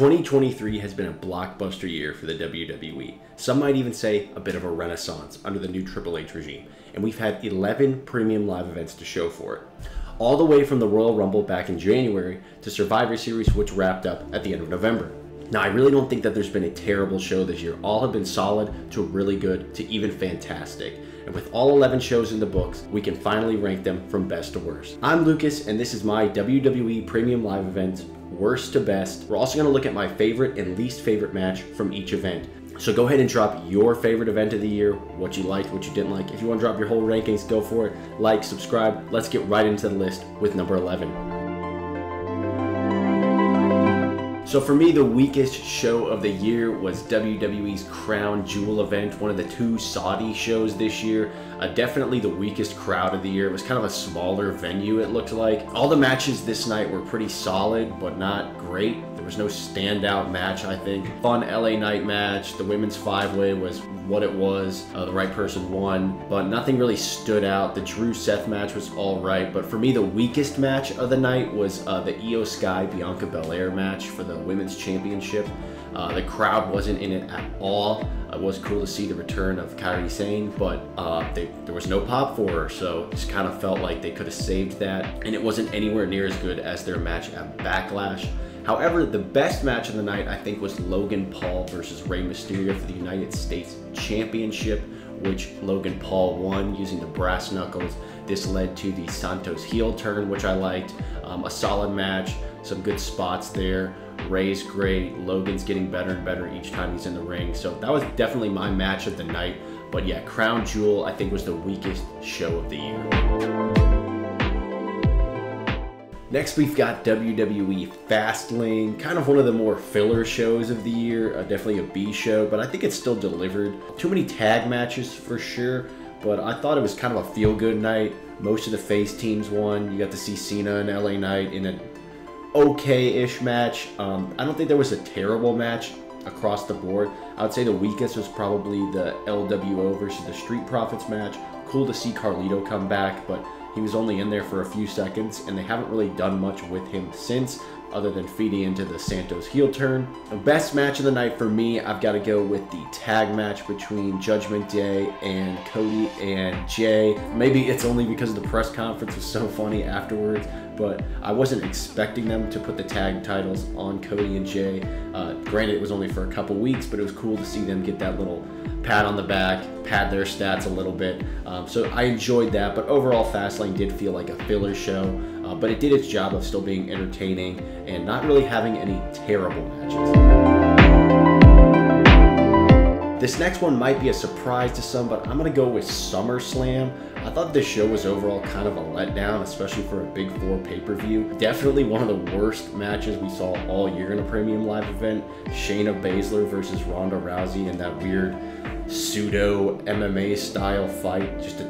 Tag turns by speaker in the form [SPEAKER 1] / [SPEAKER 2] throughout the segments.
[SPEAKER 1] 2023 has been a blockbuster year for the WWE. Some might even say a bit of a renaissance under the new Triple H regime. And we've had 11 premium live events to show for it. All the way from the Royal Rumble back in January to Survivor Series, which wrapped up at the end of November. Now, I really don't think that there's been a terrible show this year. All have been solid to really good to even fantastic. And with all 11 shows in the books, we can finally rank them from best to worst. I'm Lucas, and this is my WWE Premium Live Event, worst to best. We're also going to look at my favorite and least favorite match from each event. So go ahead and drop your favorite event of the year, what you liked, what you didn't like. If you want to drop your whole rankings, go for it. Like, subscribe. Let's get right into the list with number 11. So for me, the weakest show of the year was WWE's Crown Jewel event, one of the two Saudi shows this year. Definitely the weakest crowd of the year. It was kind of a smaller venue, it looked like. All the matches this night were pretty solid, but not great. There was no standout match, I think. Fun LA Knight match. The women's five-way was what it was. The right person won, but nothing really stood out. The Drew-Seth match was all right, but for me, the weakest match of the night was the Io Sky Bianca Belair match for the women's championship. The crowd wasn't in it at all. It was cool to see the return of Kairi Sane, but there was no pop for her, so just kind of felt like they could have saved that, and it wasn't anywhere near as good as their match at Backlash. However, the best match of the night, I think, was Logan Paul versus Rey Mysterio for the United States Championship, which Logan Paul won using the brass knuckles. This led to the Santos heel turn, which I liked. A solid match, some good spots there. Rey's great, Logan's getting better and better each time he's in the ring. So that was definitely my match of the night. But yeah, Crown Jewel, I think, was the weakest show of the year. Next, we've got WWE Fastlane, kind of one of the more filler shows of the year, definitely a B show, but I think it still delivered. Too many tag matches for sure, but I thought it was kind of a feel-good night. Most of the face teams won. You got to see Cena and LA Knight in an okay-ish match. I don't think there was a terrible match across the board. I would say the weakest was probably the LWO versus the Street Profits match. Cool to see Carlito come back, but he was only in there for a few seconds, and they haven't really done much with him since, other than feeding into the Santos heel turn. The best match of the night for me, I've got to go with the tag match between Judgment Day and Cody and Jay. Maybe it's only because the press conference was so funny afterwards, but I wasn't expecting them to put the tag titles on Cody and Jay. Granted, it was only for a couple weeks, but it was cool to see them get that little pat on the back, pad their stats a little bit. So I enjoyed that, but overall Fastlane did feel like a filler show, but it did its job of still being entertaining and not really having any terrible matches. This next one might be a surprise to some, but I'm gonna go with SummerSlam. I thought this show was overall kind of a letdown, especially for a Big Four pay-per-view. Definitely one of the worst matches we saw all year in a premium live event. Shayna Baszler versus Ronda Rousey in that weird pseudo MMA style fight. Just a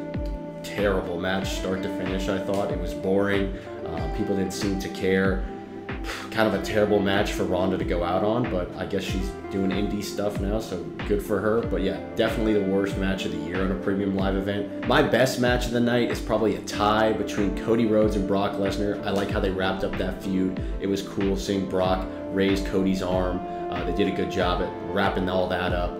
[SPEAKER 1] terrible match start to finish, I thought. It was boring. People didn't seem to care. Kind of a terrible match for Ronda to go out on, but I guess she's doing indie stuff now, so good for her. But yeah, definitely the worst match of the year on a premium live event. My best match of the night is probably a tie between Cody Rhodes and Brock Lesnar. I like how they wrapped up that feud. It was cool seeing Brock raise Cody's arm. They did a good job at wrapping all that up.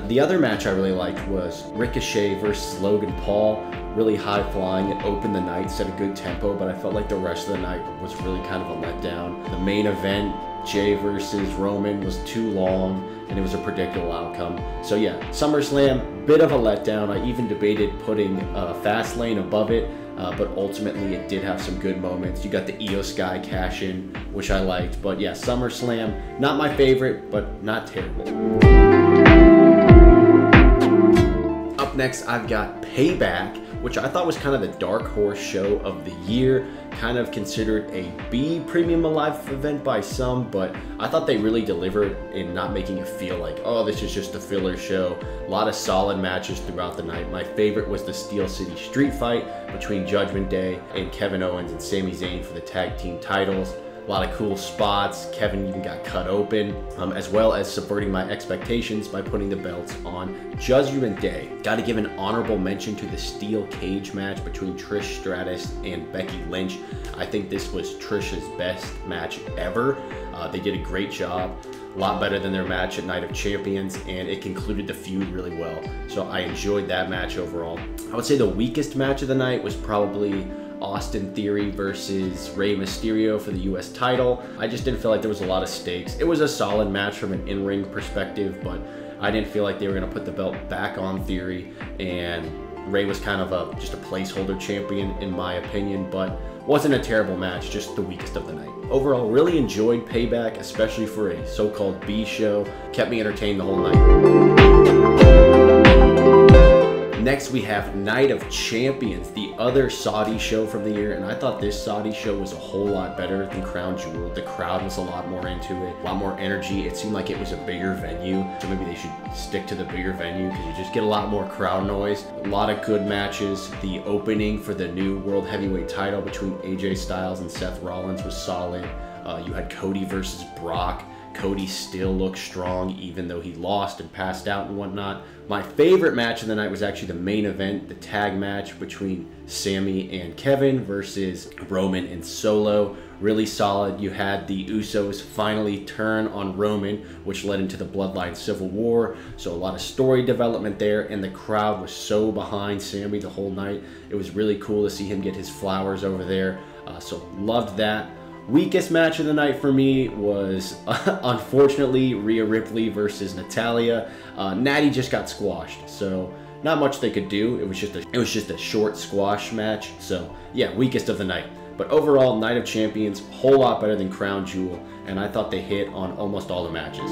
[SPEAKER 1] The other match I really liked was Ricochet versus Logan Paul. Really high flying. It opened the night, set a good tempo, but I felt like the rest of the night was really kind of a letdown. The main event, Jay versus Roman, was too long, and it was a predictable outcome. So yeah, SummerSlam, bit of a letdown. I even debated putting Fastlane above it, but ultimately it did have some good moments. You got the Io Sky cash in, which I liked, but yeah, SummerSlam, not my favorite, but not terrible. Up next, I've got Payback, which I thought was kind of the dark horse show of the year, kind of considered a B premium live event by some, but I thought they really delivered in not making you feel like, oh, this is just a filler show. A lot of solid matches throughout the night. My favorite was the Steel City Street fight between Judgment Day and Kevin Owens and Sami Zayn for the tag team titles. A lot of cool spots. Kevin even got cut open, as well as subverting my expectations by putting the belts on Judgment Day. Got to give an honorable mention to the steel cage match between Trish Stratus and Becky Lynch. I think this was Trish's best match ever. They did a great job. a lot better than their match at Night of Champions, and it concluded the feud really well. So I enjoyed that match overall. I would say the weakest match of the night was probably Austin Theory versus Rey Mysterio for the US title. I just didn't feel like there was a lot of stakes. It was a solid match from an in-ring perspective, but I didn't feel like they were going to put the belt back on Theory, and Rey was kind of just a placeholder champion in my opinion, but wasn't a terrible match, just the weakest of the night. Overall, really enjoyed Payback, especially for a so-called B show. Kept me entertained the whole night. Next, we have Night of Champions, the other Saudi show from the year, and I thought this Saudi show was a whole lot better than Crown Jewel. The crowd was a lot more into it, a lot more energy. It seemed like it was a bigger venue, so maybe they should stick to the bigger venue because you just get a lot more crowd noise. A lot of good matches. The opening for the new World Heavyweight title between AJ Styles and Seth Rollins was solid. You had Cody versus Brock. Cody still looked strong even though he lost and passed out and whatnot. My favorite match of the night was actually the main event, the tag match between Sami and Kevin versus Roman and Solo. Really solid. You had the Usos finally turn on Roman, which led into the Bloodline Civil War. So a lot of story development there, and the crowd was so behind Sami the whole night. It was really cool to see him get his flowers over there. So loved that. Weakest match of the night for me was, unfortunately, Rhea Ripley versus Natalya. Natty just got squashed, so not much they could do. It was just a short squash match. So yeah, weakest of the night. But overall, Night of Champions, whole lot better than Crown Jewel, and I thought they hit on almost all the matches.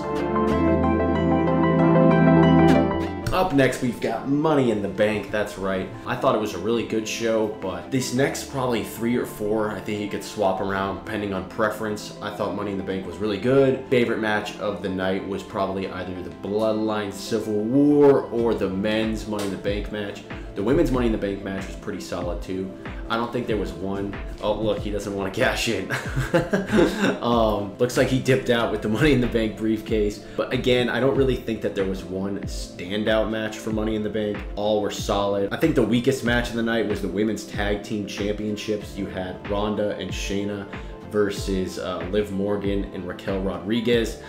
[SPEAKER 1] Up next, we've got Money in the Bank. That's right. I thought it was a really good show, but these next probably 3 or 4, I think you could swap around depending on preference. I thought Money in the Bank was really good. Favorite match of the night was probably either the Bloodline Civil War or the men's Money in the Bank match. The women's Money in the Bank match was pretty solid too. I don't think there was one. Oh, look, he doesn't want to cash in. Looks like he dipped out with the Money in the Bank briefcase. But again, I don't really think that there was one standout match for Money in the Bank. All were solid. I think the weakest match of the night was the Women's Tag Team Championships. You had Ronda and Shayna versus Liv Morgan and Raquel Rodriguez.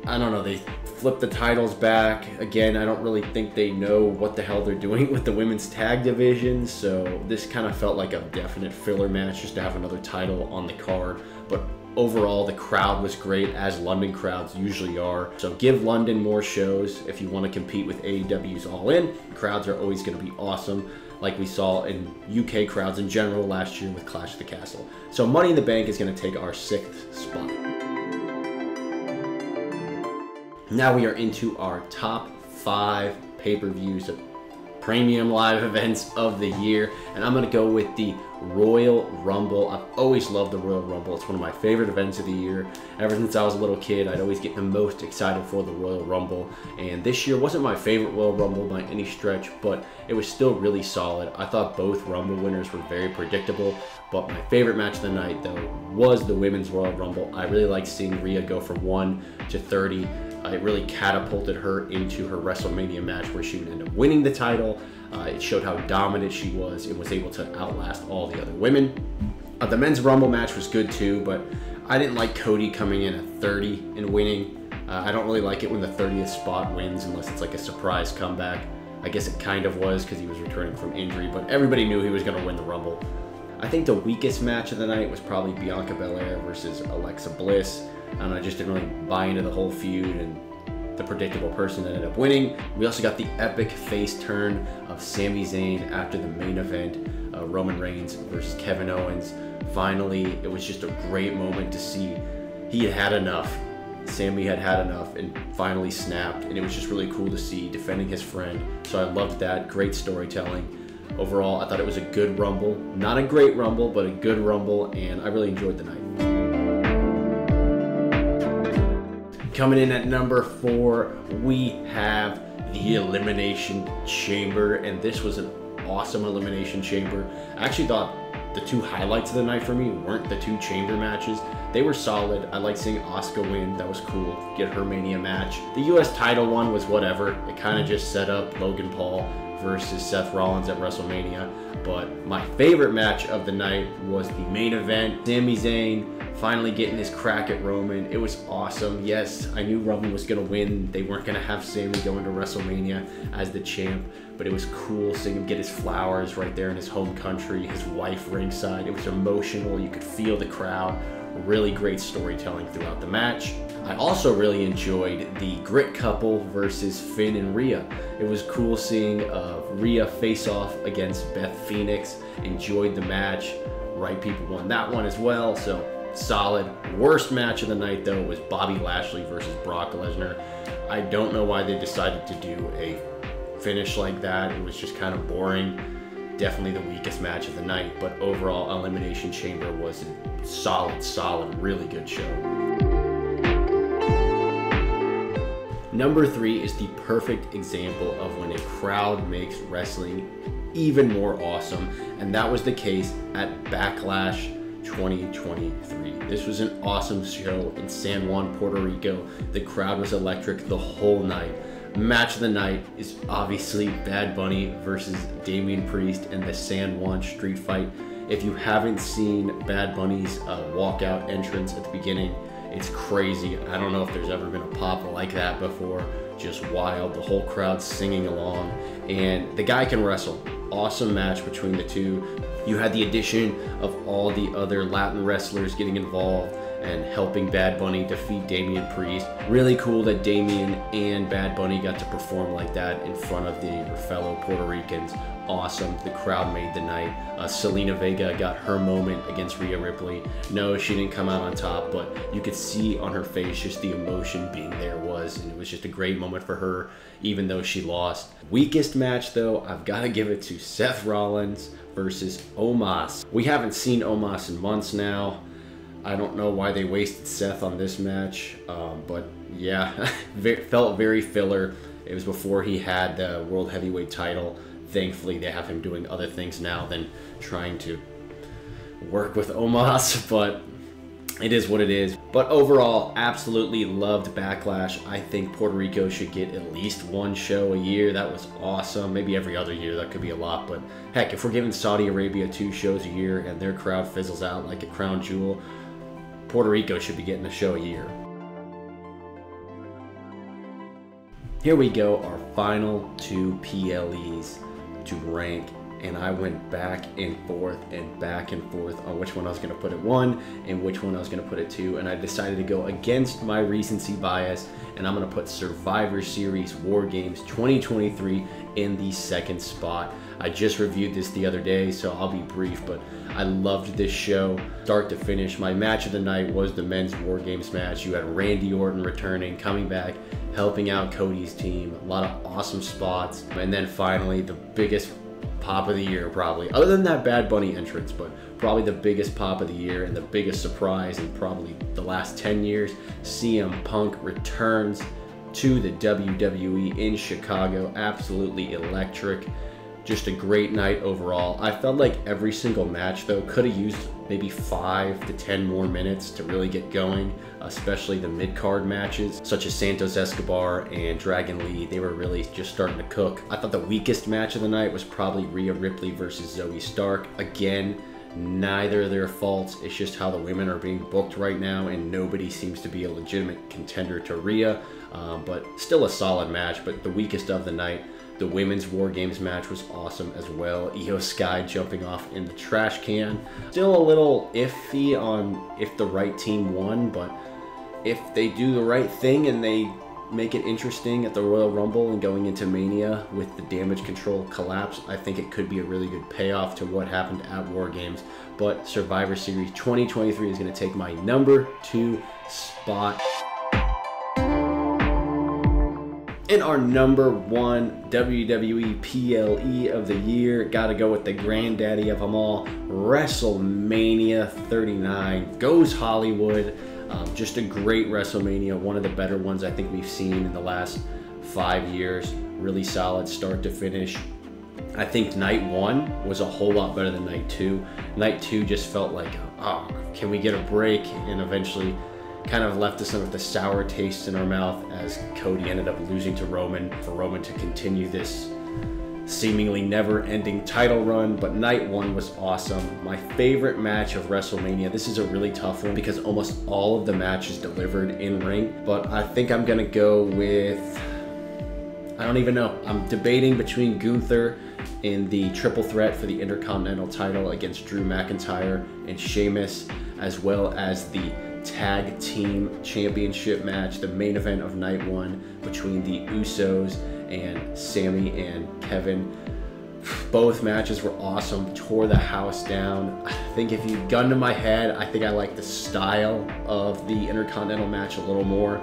[SPEAKER 1] I don't know, they flipped the titles back. Again, I don't really think they know what the hell they're doing with the women's tag division, so this kind of felt like a definite filler match just to have another title on the card. But overall, the crowd was great, as London crowds usually are. So give London more shows if you want to compete with AEW's All In. Crowds are always going to be awesome, like we saw in UK crowds in general last year with Clash of the Castle. So Money in the Bank is going to take our 6th spot. Now we are into our top 5 pay-per-views of premium live events of the year, and I'm going to go with the Royal Rumble. I've always loved the Royal Rumble. It's one of my favorite events of the year. Ever since I was a little kid, I'd always get the most excited for the Royal Rumble, and this year wasn't my favorite Royal Rumble by any stretch, but it was still really solid. I thought both Rumble winners were very predictable, but my favorite match of the night, though, was the Women's Royal Rumble. I really liked seeing Rhea go from 1 to 30. It really catapulted her into her WrestleMania match where she would end up winning the title. It showed how dominant she was and was able to outlast all the other women. The Men's Rumble match was good too, but I didn't like Cody coming in at 30 and winning. I don't really like it when the 30th spot wins unless it's like a surprise comeback. I guess it kind of was because he was returning from injury, but everybody knew he was going to win the Rumble. I think the weakest match of the night was probably Bianca Belair versus Alexa Bliss. And I just didn't really buy into the whole feud and the predictable person that ended up winning. We also got the epic face turn of Sami Zayn after the main event, Roman Reigns versus Kevin Owens. Finally, it was just a great moment to see he had had enough. Sami had had enough and finally snapped, and it was just really cool to see defending his friend. So I loved that. Great storytelling. Overall, I thought it was a good Rumble. Not a great Rumble, but a good Rumble, and I really enjoyed the night. Coming in at number 4, we have the Elimination Chamber, and this was an awesome Elimination Chamber. I actually thought the 2 highlights of the night for me weren't the 2 chamber matches. They were solid. I liked seeing Asuka win. That was cool. Get her Mania match. The US title one was whatever. It kind of just set up Logan Paul versus Seth Rollins at WrestleMania. But my favorite match of the night was the main event. Sami Zayn finally getting his crack at Roman. It was awesome. Yes, I knew Roman was gonna win. They weren't gonna have Sami go into WrestleMania as the champ, but it was cool seeing him get his flowers right there in his home country, his wife ringside. It was emotional. You could feel the crowd. Really great storytelling throughout the match. I also really enjoyed the Grit couple versus Finn and Rhea. It was cool seeing Rhea face off against Beth Phoenix. Enjoyed the match. Right people won that one as well, so solid. Worst match of the night though was Bobby Lashley versus Brock Lesnar. I don't know why they decided to do a finish like that. It was just kind of boring. Definitely the weakest match of the night, but overall Elimination Chamber was a solid, really good show. Number 3 is the perfect example of when a crowd makes wrestling even more awesome, and that was the case at Backlash 2023. This was an awesome show in San Juan, Puerto Rico. The crowd was electric the whole night. Match of the night is obviously Bad Bunny versus Damian Priest in the San Juan street fight. If you haven't seen Bad Bunny's walkout entrance at the beginning, it's crazy. I don't know if there's ever been a pop like that before. Just wild. The whole crowd singing along, and the guy can wrestle. Awesome match between the two. You had the addition of all the other Latin wrestlers getting involved and helping Bad Bunny defeat Damian Priest. Really cool that Damian and Bad Bunny got to perform like that in front of their fellow Puerto Ricans. Awesome. The crowd made the night. Selena Vega got her moment against Rhea Ripley. No, she didn't come out on top, but you could see on her face just the emotion being there was, and it was just a great moment for her, even though she lost. Weakest match though, I've got to give it to Seth Rollins versus Omos. We haven't seen Omos in months now. I don't know why they wasted Seth on this match, but yeah, felt very filler. It was before he had the World Heavyweight title. Thankfully, they have him doing other things now than trying to work with Omos, but it is what it is. But overall, absolutely loved Backlash. I think Puerto Rico should get at least one show a year. That was awesome. Maybe every other year, that could be a lot, but heck, if we're giving Saudi Arabia 2 shows a year and their crowd fizzles out like a crown jewel, Puerto Rico should be getting a show a year. Here we go, our final 2 PLEs to rank, and I went back and forth on which one I was going to put at 1 and which one I was going to put at 2, and I decided to go against my recency bias, and I'm going to put Survivor Series War Games 2023 in the 2nd spot. I just reviewed this the other day, so I'll be brief, but I loved this show start to finish. My match of the night was the men's War Games match. You had Randy Orton returning, coming back, helping out Cody's team. A lot of awesome spots. And then finally, the biggest pop of the year probably, other than that Bad Bunny entrance, but probably the biggest pop of the year and the biggest surprise in probably the last 10 years. CM Punk returns to the WWE in Chicago. Absolutely electric. Just a great night overall. I felt like every single match though could have used maybe 5 to 10 more minutes to really get going, especially the mid-card matches such as Santos Escobar and Dragon Lee. They were really just starting to cook. I thought the weakest match of the night was probably Rhea Ripley versus Zoe Stark. Again, neither of their faults. It's just how the women are being booked right now, and nobody seems to be a legitimate contender to Rhea, but still a solid match. But the weakest of the night, the women's War Games match, was awesome as well. Io Sky jumping off in the trash can. Still a little iffy on if the right team won, but if they do the right thing and they make it interesting at the Royal Rumble and going into Mania with the Damage Control collapse, I think it could be a really good payoff to what happened at War Games. But Survivor Series 2023 is going to take my number 2 spot. In our number 1 WWE PLE of the year, gotta go with the granddaddy of them all, WrestleMania 39. Goes Hollywood. Just a great WrestleMania, one of the better ones I think we've seen in the last 5 years. Really solid start to finish. I think night 1 was a whole lot better than night 2. Night 2 just felt like, oh, can we get a break? And eventually kind of left us with a sour taste in our mouth as Cody ended up losing to Roman, for Roman to continue this seemingly never-ending title run, but night one was awesome. My favorite match of WrestleMania, this is a really tough one because almost all of the matches delivered in ring, but I think I'm gonna go with, I don't even know. I'm debating between Gunther in the triple threat for the Intercontinental title against Drew McIntyre and Sheamus, as well as the tag team championship match, the main event of night one between the Usos and Sammy and Kevin. Both matches were awesome, tore the house down. I think if you gun to my head, I think I like the style of the Intercontinental match a little more,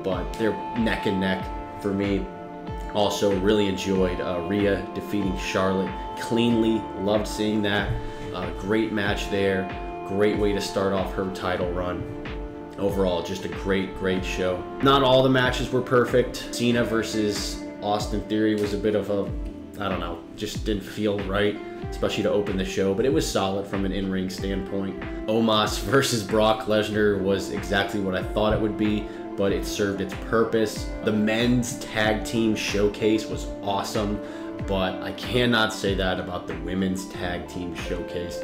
[SPEAKER 1] but they're neck and neck for me. Also really enjoyed Rhea defeating Charlotte cleanly. Loved seeing that. Great match there. Great way to start off her title run. Overall, just a great show. Not all the matches were perfect. Cena versus Austin Theory was a bit of a, I don't know, just didn't feel right, especially to open the show, but it was solid from an in-ring standpoint. Omos versus Brock Lesnar was exactly what I thought it would be, but it served its purpose. The men's tag team showcase was awesome, but I cannot say that about the women's tag team showcase.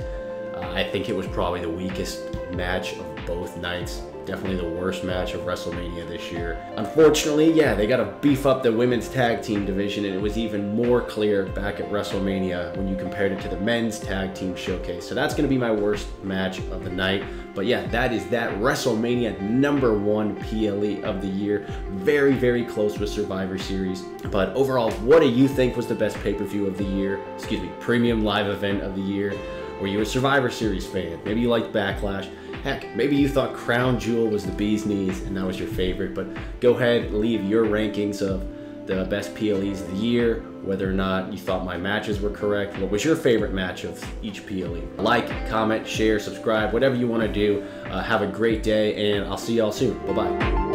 [SPEAKER 1] I think it was probably the weakest match of both nights. Definitely the worst match of WrestleMania this year. Unfortunately, yeah, they got to beef up the women's tag team division, and it was even more clear back at WrestleMania when you compared it to the men's tag team showcase. So that's going to be my worst match of the night. But yeah, that is that WrestleMania #1 PLE of the year. Very close with Survivor Series. But overall, what do you think was the best pay-per-view of the year? Excuse me, premium live event of the year? Were you a Survivor Series fan? Maybe you liked Backlash. Heck, maybe you thought Crown Jewel was the bee's knees and that was your favorite, but go ahead, leave your rankings of the best PLEs of the year, whether or not you thought my matches were correct. What was your favorite match of each PLE? Like, comment, share, subscribe, whatever you want to do. Have a great day, and I'll see y'all soon. Bye-bye.